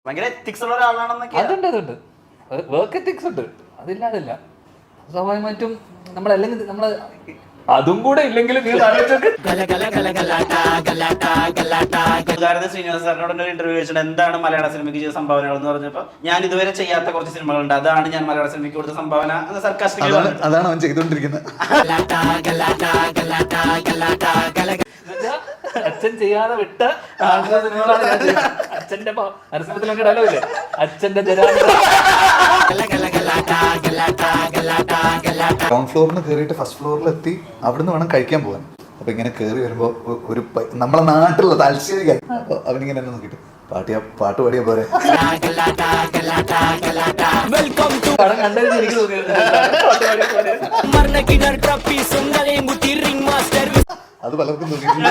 ഭയങ്കര എത്തിക്സ് ഉള്ള ഒരാളാണെന്നൊക്കെ. അതുണ്ട് വർക്ക് എത്തിക്സ് ഉണ്ട്, അതില്ലാതില്ല. സ്വാഭാവികമായിട്ടും നമ്മളല്ലെങ്കിൽ നമ്മള് അതും കൂടെ ഇല്ലെങ്കിലും ശ്രീനിവാസ സാറിനോട് ഒരു ഇന്റർവ്യൂ വെച്ചിട്ട് എന്താണ് മലയാള സിനിമയ്ക്ക് ചെയ്ത സംഭാവനകൾ എന്ന് പറഞ്ഞപ്പോ ഞാൻ ഇതുവരെ ചെയ്യാത്ത കുറച്ച് സിനിമകളുണ്ട്, അതാണ് ഞാൻ മലയാള സിനിമയ്ക്ക് കൊടുത്ത സംഭാവന എന്ന സർക്കാസ്റ്റിക്കലി അതാണ് അവൻ ചെയ്തോണ്ടിരിക്കുന്നത്. അച്ഛൻ ചെയ്യാതെ വിട്ട സിനിമകളാണ് ഞാൻ ചെയ്യുന്നത്. അച്ഛന്റെ നരസിംഹത്തിലൊക്കെ ഡയലോഗില്ലേ, അച്ഛന്റെ ഗ്രൗണ്ട് ഫ്ലോറിന് കയറിയിട്ട് ഫസ്റ്റ് ഫ്ലോറിലെത്തി, അവിടുന്ന് വേണം കഴിക്കാൻ പോകാൻ. അപ്പൊ ഇങ്ങനെ കയറി വരുമ്പോ ഒരു നമ്മളെ നാട്ടിലുള്ള താല്പര്യം, അപ്പൊ അവനിങ്ങനെ എന്നെ നോക്കിട്ട് പാട്ട് പാടിയ പോലെ പടം കണ്ടത് എനിക്ക് അത് പലർക്കും തോന്നിയിട്ടുണ്ട്.